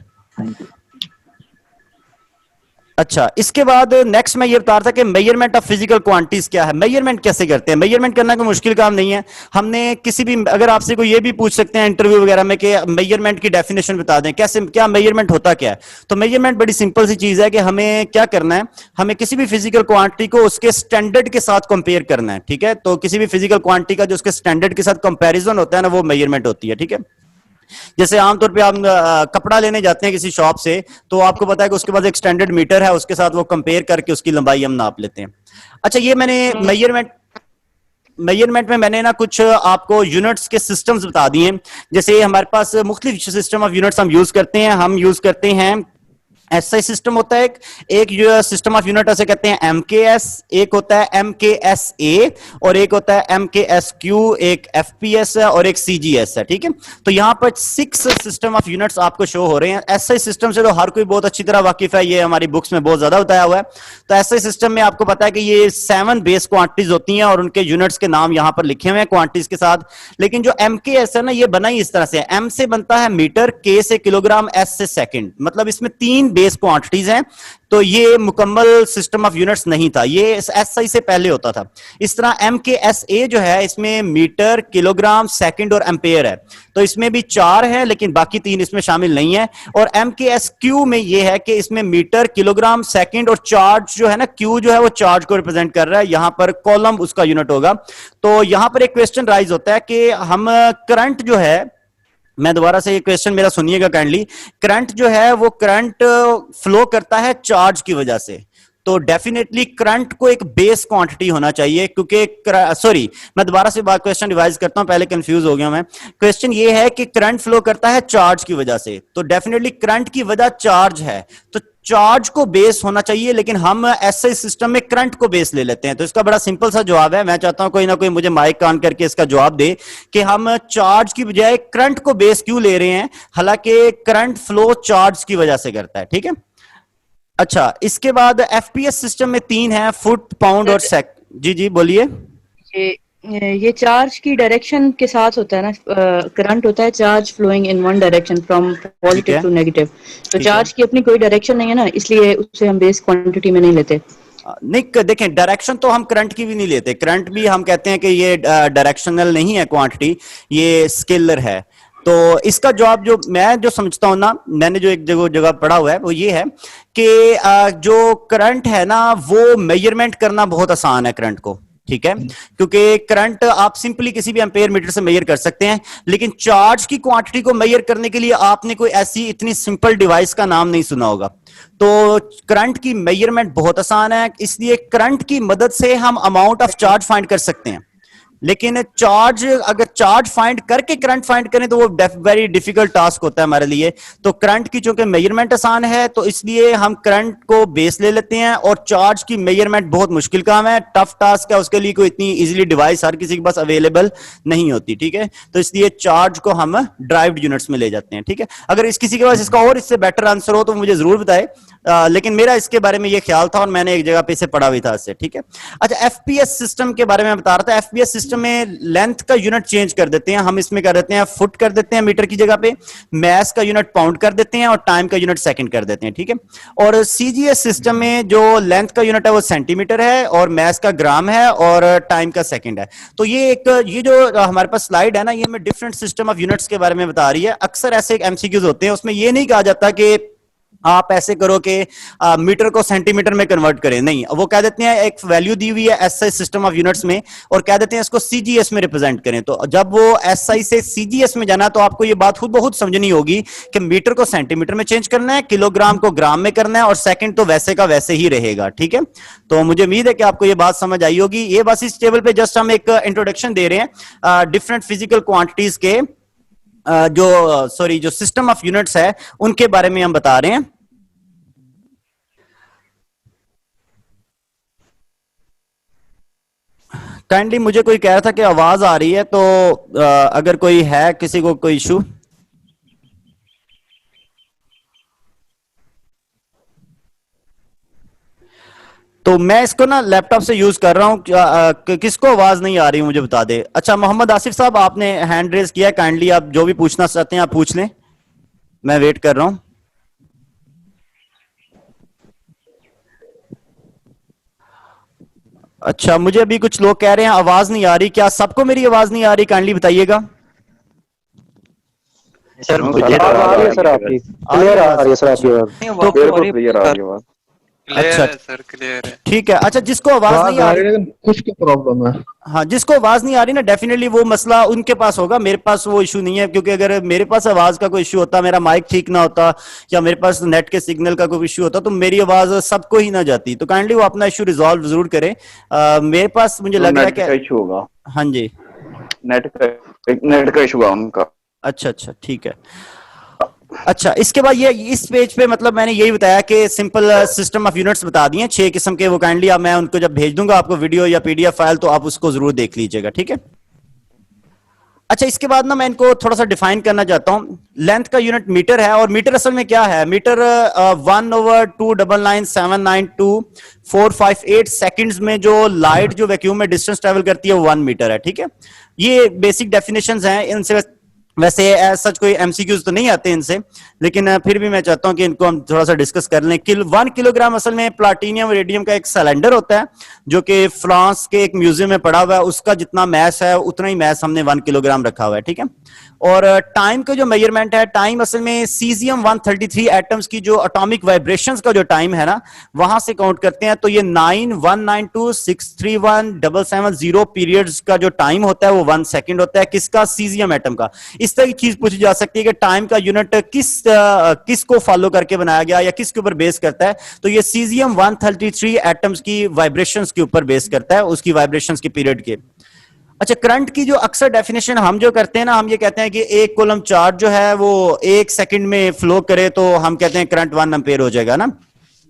अच्छा, इसके बाद नेक्स्ट मैं ये बता रहा था कि मेजरमेंट ऑफ फिजिकल क्वांटिटीज क्या है, मेजरमेंट कैसे करते हैं। मेजरमेंट करना कोई मुश्किल काम नहीं है। हमने किसी भी, अगर आपसे कोई ये भी पूछ सकते हैं इंटरव्यू वगैरह में कि मेजरमेंट की डेफिनेशन बता दें, कैसे, क्या मेजरमेंट होता क्या है। तो मेजरमेंट बड़ी सिंपल सी चीज है कि हमें क्या करना है, हमें किसी भी फिजिकल क्वांटिटी को उसके स्टैंडर्ड के साथ कंपेयर करना है, ठीक है। तो किसी भी फिजिकल क्वांटिटी का जो उसके स्टैंडर्ड के साथ कंपेरिजन होता है ना, वो मेजरमेंट होती है, ठीक है। जैसे आमतौर पे आप कपड़ा लेने जाते हैं किसी शॉप से, तो आपको पता है कि उसके पास एक स्टैंडर्ड मीटर है, उसके साथ वो कंपेयर करके उसकी लंबाई हम नाप लेते हैं। अच्छा, ये मैंने मेजरमेंट में मैंने ना कुछ आपको यूनिट्स के सिस्टम्स बता दिए। जैसे हमारे पास मुख्तलिफ सिस्टम ऑफ यूनिट्स हम यूज करते हैं। हम यूज करते हैं ऐसा सिस्टम होता है, एक जो सिस्टम ऑफ यूनिट ऐसे कहते हैं MKS, एक होता है MKSA और एक होता है MKSQ, एक FPS है और एक CGS है, ठीक है। तो यहां पर 6 सिस्टम ऑफ यूनिट्स आपको शो हो रहे हैं। ऐसे सिस्टम से तो हर कोई बहुत अच्छी तरह वाकिफ है, ये हमारी बुक्स में बहुत ज्यादा बताया हुआ है। तो ऐसे सिस्टम में आपको पता है कि ये 7 बेस क्वांटिटीज होती हैं और उनके यूनिट्स के नाम यहां पर लिखे हुए हैं क्वांटिटीज के साथ। लेकिन जो MKS है ना, ये बना ही इस तरह से, M से बनता है मीटर, K से किलोग्राम, S से सेकंड, मतलब इसमें 3 बेस क्वांटिटीज हैं। तो ये मुकम्मल सिस्टम ऑफ यूनिट्स नहीं था, ये SI से पहले होता था। इस तरह MKSA जो है, इसमें मीटर, किलोग्राम, सेकंड और एम्पेयर है। तो इसमें भी 4 है, लेकिन बाकी 3 इसमें शामिल नहीं है। और MKSQ में ये है कि इसमें मीटर, किलोग्राम, सेकंड और चार्ज जो है ना, Q जो है वो चार्ज को रिप्रेजेंट कर रहा है, यहां पर कॉलम उसका यूनिट होगा। तो यहां पर एक क्वेश्चन राइज होता है कि हम करंट जो है, मैं दोबारा से ये क्वेश्चन मेरा सुनिएगा काइंडली, करंट जो है वो करंट फ्लो करता है चार्ज की वजह से। तो डेफिनेटली करंट को एक बेस क्वांटिटी होना चाहिए, क्योंकि सॉरी मैं दोबारा से बात क्वेश्चन रिवाइज करता हूं, पहले कंफ्यूज हो गया मैं। क्वेश्चन ये है कि करंट फ्लो करता है चार्ज की वजह से, तो डेफिनेटली करंट की वजह चार्ज है, तो चार्ज को बेस होना चाहिए, लेकिन हम ऐसे सिस्टम में करंट को बेस ले लेते हैं। तो इसका बड़ा सिंपल सा जवाब है, मैं चाहता हूं कोई ना कोई मुझे माइक ऑन करके इसका जवाब दे कि हम चार्ज की बजाय करंट को बेस क्यों ले रहे हैं, हालांकि करंट फ्लो चार्ज की वजह से करता है। ठीक है, अच्छा इसके बाद एफपीएस सिस्टम में 3 है, फुट, पाउंड और सेक। जी जी बोलिए। ये चार्ज की डायरेक्शन के साथ होता है ना, करंट होता है charge flowing in one direction from positive to negative, तो चार्ज की अपनी कोई डायरेक्शन नहीं है ना, इसलिए उसे हम बेस क्वांटिटी में नहीं लेते। नहीं देखें, डायरेक्शन तो हम करंट की भी नहीं लेते, करंट भी हम कहते हैं कि ये डायरेक्शनल नहीं है क्वांटिटी, ये स्केलर है। तो इसका जवाब जो मैं जो समझता हूं ना, मैंने जो एक जगह पढ़ा हुआ है वो ये है कि जो करंट है ना वो मेजरमेंट करना बहुत आसान है करंट को, ठीक है, क्योंकि करंट आप सिंपली किसी भी एम्पेयर मीटर से मेजर कर सकते हैं, लेकिन चार्ज की क्वांटिटी को मेजर करने के लिए आपने कोई ऐसी इतनी सिंपल डिवाइस का नाम नहीं सुना होगा। तो करंट की मेजरमेंट बहुत आसान है, इसलिए करंट की मदद से हम अमाउंट ऑफ चार्ज फाइंड कर सकते हैं, लेकिन चार्ज अगर चार्ज फाइंड करके करंट फाइंड करें तो वो वेरी डिफिकल्ट टास्क होता है हमारे लिए। तो करंट की चूंकि मेजरमेंट आसान है तो इसलिए हम करंट को बेस ले लेते हैं, और चार्ज की मेजरमेंट बहुत मुश्किल काम है, टफ टास्क है, उसके लिए कोई इतनी इजीली डिवाइस हर किसी के पास अवेलेबल नहीं होती। ठीक है, तो इसलिए चार्ज को हम ड्राइव्ड यूनिट्स में ले जाते हैं। ठीक है, अगर किसी के पास इसका और इससे बेटर आंसर हो तो मुझे जरूर बताए, लेकिन मेरा इसके बारे में ये ख्याल था और मैंने एक जगह पे इसे पढ़ा भी था इससे। ठीक है, अच्छा एफपीएस सिस्टम के बारे में बता रहा था। एफपीएस सिस्टम में लेंथ का यूनिट चेंज कर देते हैं, हम इसमें कर देते हैं फुट कर देते हैं मीटर की जगह पे, मैस का यूनिट पाउंड कर देते हैं और टाइम का यूनिट सेकंड कर देते हैं। ठीक है, और सीजीएस सिस्टम में जो लेंथ का यूनिट है वो सेंटीमीटर है और मैस का ग्राम है और टाइम का सेकंड है। तो ये जो हमारे पास स्लाइड है ना, ये हमें डिफरेंट सिस्टम ऑफ यूनिट्स के बारे में बता रही है। अक्सर ऐसे एमसीक्यूज होते हैं, उसमें ये नहीं कहा जाता कि आप ऐसे करो कि मीटर को सेंटीमीटर में कन्वर्ट करें, नहीं, वो कह देते हैं एक वैल्यू दी हुई है एसआई सिस्टम ऑफ यूनिट्स में और कह देते हैं इसको सीजीएस में रिप्रेजेंट करें। तो जब वो एसआई से सीजीएस में जाना तो आपको ये बात खुद बहुत समझनी होगी कि मीटर को सेंटीमीटर में चेंज करना है, किलोग्राम को ग्राम में करना है और सेकंड तो वैसे का वैसे ही रहेगा। ठीक है, तो मुझे उम्मीद है कि आपको ये बात समझ आई होगी। ये बस इस टेबल पे जस्ट हम एक इंट्रोडक्शन दे रहे हैं डिफरेंट फिजिकल क्वांटिटीज के जो सिस्टम ऑफ यूनिट्स है उनके बारे में हम बता रहे हैं। काइंडली मुझे कोई कह रहा था कि आवाज आ रही है, तो अगर कोई है किसी को कोई इशू। तो मैं इसको ना लैपटॉप से यूज कर रहा हूं, किसको आवाज नहीं आ रही मुझे बता दे। अच्छा मोहम्मद आसिफ साहब आपने हैंड रेज किया, काइंडली आप जो भी पूछना चाहते हैं आप पूछ लें, मैं वेट कर रहा हूं। अच्छा मुझे अभी कुछ लोग कह रहे हैं आवाज नहीं आ रही, क्या सबको मेरी आवाज नहीं आ रही? काइंडली बताइएगा। सर मुझे आ रही है सर, आपकी क्लियर आ रही है सर, आपकी आवाज बिल्कुल क्लियर आ रही है। अच्छा सर क्लियर है, ठीक है। अच्छा जिसको आवाज नहीं आ रही, कुछ की प्रॉब्लम है, हाँ जिसको आवाज नहीं आ रही ना, डेफिनेटली वो मसला उनके पास होगा, मेरे पास वो इशू नहीं है। क्योंकि अगर मेरे पास आवाज का कोई इशू होता, मेरा माइक ठीक ना होता या मेरे पास नेट के सिग्नल का कोई इशू होता तो मेरी आवाज सबको ही ना जाती। तो काइंडली वो अपना इशू रिजॉल्व जरूर करें। मेरे पास मुझे लग रहा है कि इशू होगा, हाँ जी नेट का इशू है उनका। अच्छा ठीक है। अच्छा इसके बाद ये इस पेज पे मतलब मैंने यही बताया कि सिंपल सिस्टम ऑफ यूनिट्स बता दिए 6 किस्म के। वो काइंडली मैं उनको जब भेज दूंगा आपको वीडियो या पीडीएफ फाइल, तो आप उसको जरूर देख लीजिएगा। ठीक है, अच्छा इसके बाद ना मैं इनको थोड़ा सा डिफाइन करना चाहता हूं। लेंथ का यूनिट मीटर है, और मीटर असल में क्या है? मीटर 1/299792458 सेकंड्स में जो लाइट जो वैक्यूम में डिस्टेंस ट्रेवल करती है वो 1 मीटर है। ठीक है, ये बेसिक डेफिनेशंस हैं, इनसे वैसे सच कोई एमसीक्यूज तो नहीं आते इनसे, लेकिन फिर भी मैं चाहता हूं कि इनको हम थोड़ा सा डिस्कस कर लें। 1 किलोग्राम असल में प्लाटीनियम रेडियम का एक सिलेंडर होता है जो कि फ्रांस के एक म्यूजियम में पड़ा हुआ है। उसका जितना मैस है उतना ही मैस हमने 1 किलोग्राम रखा हुआ है। ठीक है, और टाइम का जो मेजरमेंट है, टाइम असल में सीजियम 133 एटम्स की जो एटॉमिक वाइब्रेशंस का जो टाइम है ना, वहां से काउंट करते हैं। तो ये 91926317770 पीरियड्स का जो टाइम होता है वो 1 सेकंड होता है। किसका? सीजियम एटम का। इस तरह की चीज पूछी जा सकती है कि टाइम का यूनिट किसको फॉलो करके बनाया गया या किसके ऊपर बेस करता है, तो ये सीजियम 133 एटम्स की वाइब्रेशंस के ऊपर बेस करता है, उसकी वाइब्रेशंस के पीरियड के। अच्छा, करंट की जो अक्सर डेफिनेशन हम जो करते हैं ना, हम ये कहते हैं कि एक कूलम चार्ज जो है वो 1 सेकंड में फ्लो करे तो हम कहते हैं करंट 1 एम्पेयर हो जाएगा ना,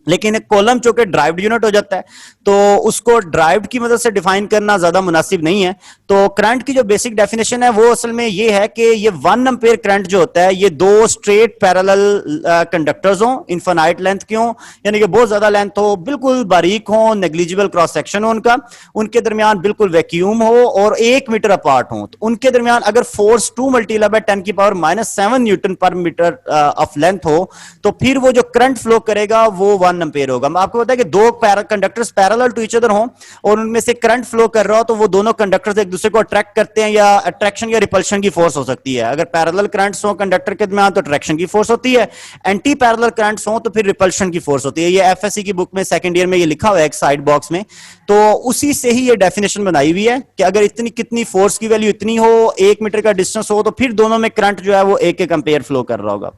लेकिन एक कॉलम चूंकि ड्राइव्ड यूनिट हो जाता है तो उसको ड्राइव्ड की मदद से डिफाइन करना ज्यादा मुनासिब नहीं है। तो करंट की जो बेसिक डेफिनेशन है वो असल में ये है कि ये 1 एम्पेयर करंट जो होता है ये 2 स्ट्रेट पैरेलल कंडक्टर्स हों, इनफाइनाइट लेंथ के हों, यानी कि बहुत ज्यादा लेंथ हो, बिल्कुल बारीक हो, नेग्लिजिबल क्रॉस सेक्शन हो उनका, उनके दरमियान बिल्कुल वैक्यूम हो और 1 मीटर अपार्ट हो। तो उनके दरमियान अगर फोर्स 2 मल्टीप्लाई बाय 10 की पावर -7 न्यूटन पर मीटर ऑफ लेंथ हो तो फिर वो जो करंट फ्लो करेगा वो 1 एम्पेयर होगा। आपको पता है कि 2 conductors parallel to each other हों और उनमें से करंट फ्लो कर रहा हो तो वो दोनों कंडक्टर्स एक दूसरे को अट्रैक्ट करते हैं, या अट्रैक्शन या रिपल्शन की फोर्स हो सकती है। अगर पैरेलल करंट्स हो कंडक्टर के दरमियान तो अट्रैक्शन की फोर्स होती है, एंटी पैरेलल करंट्स हो तो फिर रिपल्शन की फोर्स होती है। ये एफएससी की बुक में सेकंड ईयर में ये लिखा हुआ है एक साइड बॉक्स में, तो उसी से ही ये डेफिनेशन बनाई हुई है कि अगर इतनी कितनी फोर्स की वैल्यू इतनी हो, 1 मीटर का डिस्टेंस हो, तो फिर दोनों में करंट जो है वो 1 एम्पेयर फ्लो कर रहा होगा।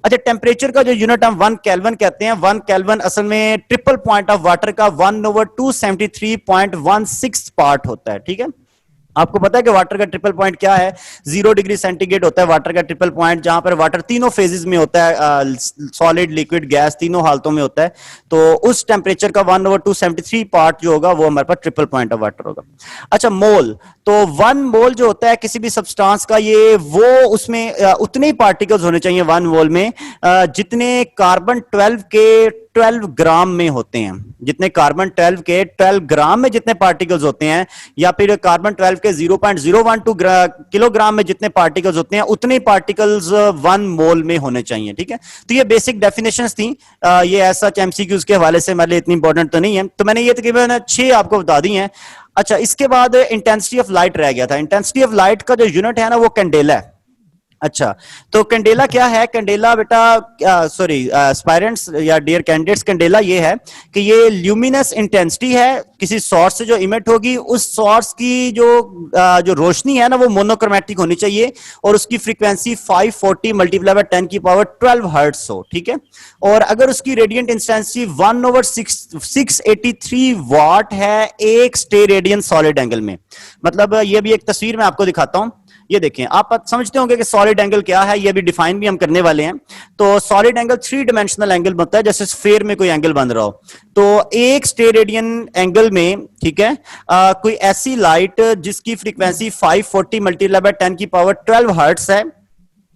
अच्छा, टेम्परेचर का जो यूनिट हम 1 केल्विन कहते हैं, 1 केल्विन असल में ट्रिपल पॉइंट ऑफ वाटर का 1/273.16 पार्ट होता है। ठीक है, आपको पता है कि वाटर का ट्रिपल पॉइंट क्या है, 0 डिग्री सेंटीग्रेड होता है वाटर का ट्रिपल पॉइंट, जहां पर वाटर तीनों फेजेस में होता है, सॉलिड लिक्विड गैस तीनों हालतों में होता है। तो उस टेम्परेचर का 1/273 पार्ट जो होगा वो हमारे पास ट्रिपल पॉइंट ऑफ वाटर होगा। अच्छा, मोल, तो 1 मोल जो होता है किसी भी सब्सटेंस का, ये वो उसमें उतने ही पार्टिकल्स होने चाहिए 1 मोल में जितने कार्बन 12 के 12 ग्राम में होते हैं, जितने कार्बन 12 के 12 ग्राम में जितने पार्टिकल्स होते हैं, या फिर कार्बन 12 के 0.012 किलोग्राम में जितने पार्टिकल्स होते हैं उतने पार्टिकल्स 1 मोल में होने चाहिए। ठीक है, तो ये बेसिक डेफिनेशंस थी। ये ऐसा एमसीक्यूज के हवाले से हमारे लिए इतनी इंपॉर्टेंट तो नहीं है, तो मैंने ये तकरीबन 6 आपको बता दी हैं। अच्छा, इसके बाद इंटेंसिटी ऑफ लाइट रह गया था। इंटेंसिटी ऑफ लाइट का जो यूनिट है ना वो कैंडेला है। अच्छा, तो कैंडेला क्या है? कैंडेला बेटा, सॉरी एस्पायरेंट्स या डियर कैंडिडेट्स, कैंडेला ये है कि ये ल्यूमिनस इंटेंसिटी है किसी सोर्स से जो इमिट होगी, उस सोर्स की जो रोशनी है ना वो मोनोक्रोमेटिक होनी चाहिए और उसकी फ्रीक्वेंसी 540 मल्टीप्लाई बाय 10 की पावर 12 हर्ट्ज हो। ठीक है, और अगर उसकी रेडियंट इंटेंसिटी 1/683 वाट है एक स्टे रेडियन सॉलिड एंगल में। मतलब ये भी एक तस्वीर में आपको दिखाता हूं, ये देखें, आप समझते होंगे कि सॉलिड एंगल क्या है, ये भी डिफाइन भी हम करने वाले हैं। तो सॉलिड एंगल 3 डायमेंशनल एंगल बनता है, जैसे स्फीयर में कोई एंगल बन रहा हो। तो एक स्टे रेडियन एंगल में, ठीक है, कोई ऐसी लाइट जिसकी फ्रीक्वेंसी 540 मल्टीप्लाई बाय 10 की पावर 12 हर्ट्ज है,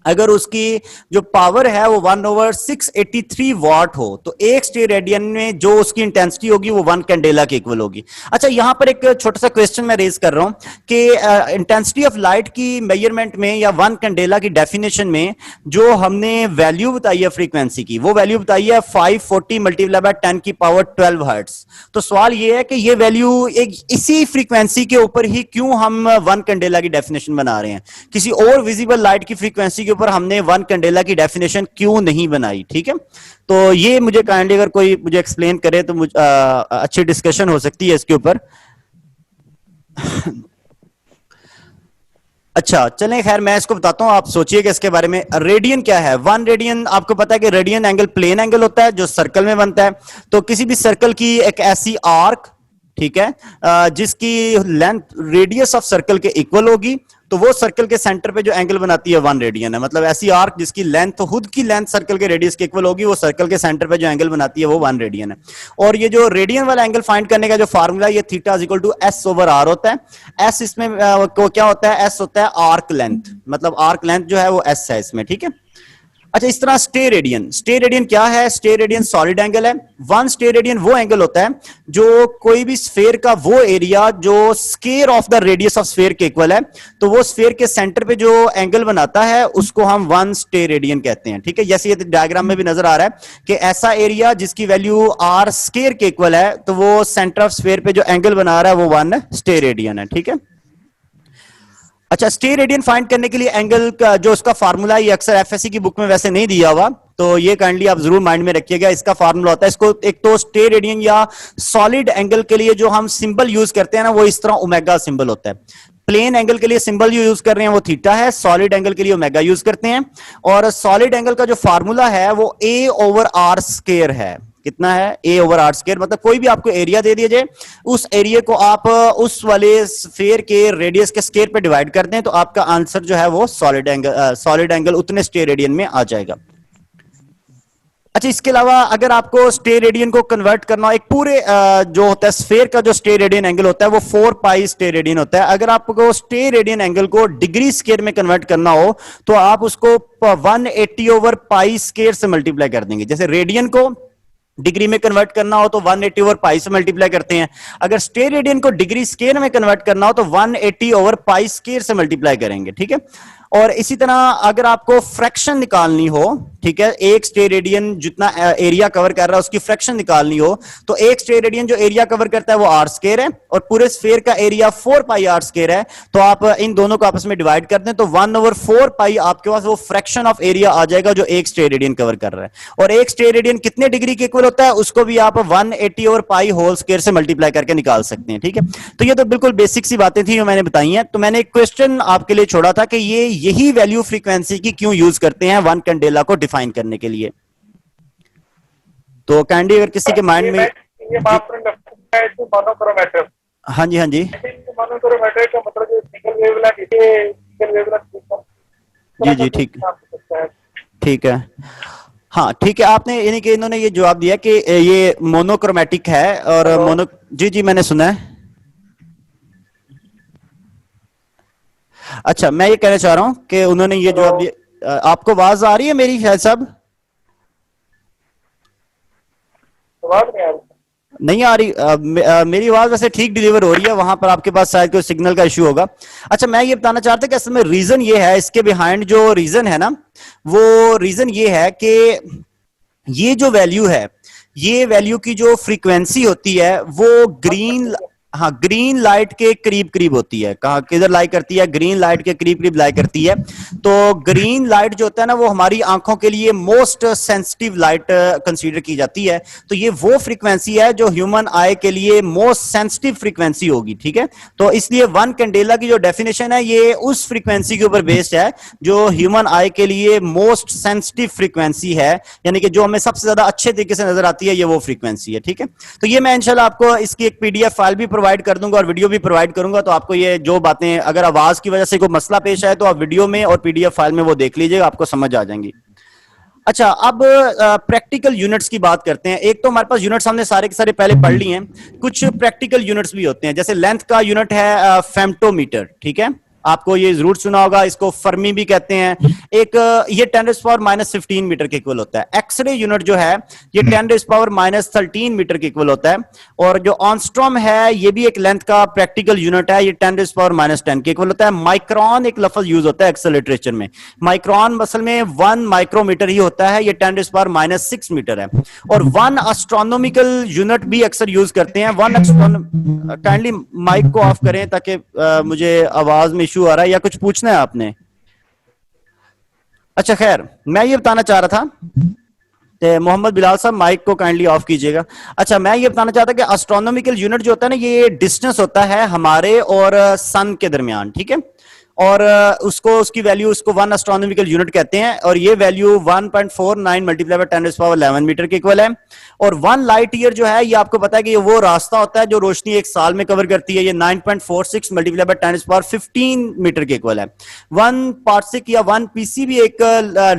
अगर उसकी जो पावर है वो 1/683 वाट हो, तो एक स्टे रेडियन में जो उसकी इंटेंसिटी होगी वो 1 कैंडेला के इक्वल होगी। अच्छा, यहां पर एक छोटा सा क्वेश्चन मैं रेज कर रहा हूं कि इंटेंसिटी ऑफ लाइट की मेजरमेंट में या 1 कैंडेला की डेफिनेशन में जो हमने वैल्यू बताई है फ्रीक्वेंसी की, वो वैल्यू बताई है 540 मल्टीप्लाई बाय 10 की पावर 12 हर्ट्ज। तो सवाल ये है कि ये वैल्यू एक इसी फ्रीक्वेंसी के ऊपर ही क्यों हम 1 कैंडेला की डेफिनेशन बना रहे हैं, किसी और विजिबल लाइट की फ्रीक्वेंसी ऊपर हमने 1 कैंडेला की डेफिनेशन क्यों नहीं बनाई? ठीक है, तो ये मुझे काइंडली अगर कोई मुझे एक्सप्लेन करे तो मुझे अच्छी डिस्कशन हो सकती है इसके ऊपर। अच्छा, चलें, खैर मैं इसको बताता हूं, आप सोचिए कि इसके बारे में। रेडियन क्या है? 1 रेडियन, आपको पता है कि रेडियन एंगल प्लेन एंगल होता है जो सर्कल में बनता है। तो किसी भी सर्कल की एक ऐसी आर्क, ठीक है, जिसकी लेंथ रेडियस ऑफ सर्कल के इक्वल होगी, तो वो सर्कल के सेंटर पे जो एंगल बनाती है 1 रेडियन है। मतलब ऐसी आर्क जिसकी लेंथ खुद की लेंथ सर्कल के रेडियस के इक्वल होगी, वो सर्कल के सेंटर पे जो एंगल बनाती है वो 1 रेडियन है। और ये जो रेडियन वाला एंगल फाइंड करने का जो फार्मूला, ये theta is equal to S/R होता है। S इसमें को क्या होता है? S होता है आर्क लेंथ, मतलब आर्क लेंथ जो है वो S है इसमें। ठीक है, अच्छा, इस तरह स्टे रेडियन, स्टे रेडियन क्या है? स्टे रेडियन सॉलिड एंगल है। 1 स्टे रेडियन वो एंगल होता है जो कोई भी स्फीयर का वो एरिया जो square of the radius of sphere के इक्वल है, तो वो स्फीयर के सेंटर पे जो एंगल बनाता है उसको हम 1 स्टे रेडियन कहते हैं। ठीक है, जैसे ये डायग्राम में भी नजर आ रहा है कि ऐसा एरिया जिसकी वैल्यू r स्क्वायर के इक्वल है, तो वो सेंटर ऑफ स्फीयर पे जो एंगल बना रहा है वो 1 स्टे रेडियन है। ठीक है, अच्छा, स्टे रेडियन फाइंड करने के लिए एंगल का जो उसका फार्मूला, ये अक्सर एफएससी की बुक में वैसे नहीं दिया हुआ, तो ये काइंडली आप जरूर माइंड में रखिएगा। इसका फार्मूला होता है, इसको एक तो स्टे रेडियन या सॉलिड एंगल के लिए जो हम सिंबल यूज करते हैं ना, वो इस तरह ओमेगा सिंबल होता है। प्लेन एंगल के लिए सिंबल जो यूज कर रहे हैं वो थीटा है, सॉलिड एंगल के लिए ओमेगा यूज करते हैं, और सॉलिड एंगल का जो फार्मूला है वो a ओवर आर स्क्वायर है। कितना है? a over r square. मतलब कोई भी आपको एरिया दे दिया जाए, उस एरिया को आप उस वाले स्फीयर के रेडियस के स्क्वायर पे डिवाइड कर दें तो आपका आंसर जो है वो सॉलिड एंगल उतने स्टेरेडियन में आ जाएगा। अच्छा, इसके अलावा अगर आपको स्टेरेडियन को कन्वर्ट करना हो, एक पूरे जो होता है स्फीयर का जो स्टेरेडियन एंगल होता है वो 4 पाई स्टेरेडियन होता है। अगर आपको स्टेरेडियन एंगल को डिग्री स्क्वायर में कन्वर्ट करना हो तो आप उसको 180 ओवर पाई स्क्वायर से मल्टीप्लाई कर देंगे। जैसे रेडियन को डिग्री में कन्वर्ट करना हो तो 180 ओवर पाई से मल्टीप्लाई करते हैं, अगर स्टेरेडियन को डिग्री स्क्वायर में कन्वर्ट करना हो तो 180 ओवर पाई स्क्वायर से मल्टीप्लाई करेंगे। ठीक है, और इसी तरह अगर आपको फ्रैक्शन निकालनी हो, ठीक है, एक स्टेरेडियन जितना एरिया कवर कर रहा है उसकी फ्रैक्शन निकालनी हो तो एक स्टेरेडियन जो एरिया कवर करता है वो आर स्क्वायर है और पूरे स्फीयर का एरिया 4 पाई आर स्क्वायर है, तो आप इन दोनों को आपस में डिवाइड कर दें तो 1/4 पाई आपके पास वो फ्रैक्शन ऑफ एरिया आ जाएगा जो एक स्टेरेडियन कवर कर रहा है। और एक स्टेरेडियन कितने डिग्री के इक्वल होता है उसको भी आप 180 ओवर पाई होल स्क्वायर से मल्टीप्लाई करके निकाल सकते हैं। ठीक है, तो ये तो बिल्कुल बेसिक सी बातें थी जो मैंने बताई हैं। तो मैंने एक क्वेश्चन आपके लिए छोड़ा था कि यही वैल्यू फ्रीक्वेंसी की क्यों यूज करते हैं वन कैंडेला को डिफाइन करने के लिए। तो कैंडी अगर किसी के माइंड में ये मापदंड है जो मोनोक्रोमेटिक। हाँ जी, हाँ जी, मोनोक्रोमेटिक का मतलब जो सिंगल वेवलेंथ जी जी, ठीक ठीक है, हाँ ठीक है। आपने यानी कि इन्होंने ये जवाब दिया कि ये मोनोक्रोमेटिक है और जी जी मैंने सुना है। अच्छा, मैं ये कहना चाह रहा हूं कि उन्होंने ये जवाब दिया। आपको आवाज आ रही है मेरी शायद साहब? नहीं आ रही? मेरी आवाज वैसे ठीक डिलीवर हो रही है, वहां पर आपके पास शायद कोई सिग्नल का इश्यू होगा। अच्छा, मैं ये बताना चाहता कि असल में रीजन ये है, इसके बिहाइंड जो रीजन है ना, वो रीजन ये है कि ये जो वैल्यू है, ये वैल्यू की जो फ्रीक्वेंसी होती है वो ग्रीन लाइट के करीब करीब होती है। कहां किधर लाई करती है? ग्रीन लाइट के करीब करीब लाई करती है। तो ग्रीन लाइट जो होता है ना वो हमारी आंखों के लिए मोस्ट सेंसिटिव लाइट कंसीडर की जाती है। तो ये वो फ्रीक्वेंसी है जो ह्यूमन आई के लिए मोस्ट सेंसिटिव फ्रीक्वेंसी होगी। ठीक है, तो इसलिए वन कैंडेला की जो डेफिनेशन है ये उस फ्रीक्वेंसी के ऊपर बेस्ड है जो ह्यूमन आई के लिए मोस्ट सेंसिटिव फ्रीक्वेंसी है, यानी कि जो हमें सबसे ज्यादा अच्छे तरीके से नजर आती है, ये वो फ्रीक्वेंसी है। ठीक है, तो ये मैं इंशाल्लाह आपको इसकी एक पीडीएफ फाइल भी प्रोवाइड कर दूंगा और वीडियो भी प्रोवाइड करूंगा। तो आपको ये जो बातें, अगर आवाज की वजह से कोई मसला पेश आए तो आप वीडियो में और पीडीएफ फाइल में वो देख लीजिएगा, आपको समझ आ जाएंगी। अच्छा, अब प्रैक्टिकल यूनिट्स की बात करते हैं। एक तो हमारे पास यूनिट्स हमने सारे के सारे पहले पढ़ लिए हैं, कुछ प्रैक्टिकल यूनिट्स भी होते हैं। जैसे लेंथ का यूनिट है फेम्टोमीटर। ठीक है, आपको ये जरूर सुना होगा, इसको फर्मी भी कहते हैं। एक ये 10⁻⁻15 मीटर के इक्वल होता है। एक्सरे यूनिट जो है ये 10⁻⁻13 मीटर के इक्वल होता है। और जो ऑनस्ट्रॉम है ये भी एक लेंथ का प्रैक्टिकल यूनिट है, ये 10⁻⁻10 के इक्वल होता है। माइक्रोन एक लफ्ज यूज होता है एक्सेल लिटरेचर में। माइक्रोन असल में 1 माइक्रोमीटर ही होता है, ये 10⁻⁻6 मीटर है। और 1 एस्ट्रोनॉमिकल यूनिट भी अक्सर यूज करते हैं। काइंडली माइक को ऑफ करें ताकि मुझे आवाज में इशू आ रहा है या कुछ पूछना है आपने? अच्छा, खैर मैं ये बताना चाह रहा था, मोहम्मद बिलाल साहब माइक को काइंडली ऑफ कीजिएगा। अच्छा, मैं ये बताना चाहता कि एस्ट्रोनॉमिकल यूनिट जो होता है ना, ये डिस्टेंस होता है हमारे और सन के दरमियान। ठीक है, और उसकी वैल्यू, उसको 1 एस्ट्रोनॉमिकल यूनिट कहते हैं और ये वैल्यू 1.49 मल्टीप्लाई बाय 10⁻11 मीटर के इक्वल है। और 1 लाइट ईयर जो है ये आपको पता है कि ये वो रास्ता होता है जो रोशनी एक साल में कवर करती है। ये 9.46 मल्टीप्लाई बाय 10⁻15 मीटर के इक्वल है। 1 पार्सेक या 1 पीसी भी एक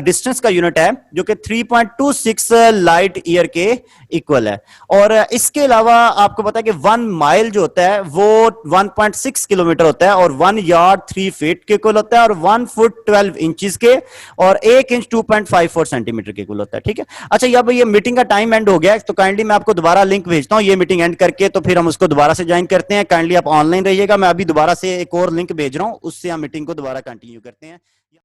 डिस्टेंस का यूनिट है जो कि 3.26 लाइट ईयर के इक्वल है। और इसके अलावा आपको पता है कि 1 माइल जो होता है वो 1.6 किलोमीटर होता है और 1 यार्ड 3 फीट के इक्वल होता है और 1 फुट 12 इंचेस के और 1 इंच 2.54 सेंटीमीटर के इक्वल होता है। ठीक है, अच्छा, ये मीटिंग का टाइम एंड हो गया है, तो काइंडली मैं आपको दोबारा लिंक भेजता हूं ये मीटिंग एंड करके, तो फिर हम उसको दोबारा से ज्वाइन करते हैं। काइंडली आप ऑनलाइन रहिएगा, मैं अभी दोबारा से एक और लिंक भेज रहा हूं, उससे हम मीटिंग को दोबारा कंटिन्यू करते हैं।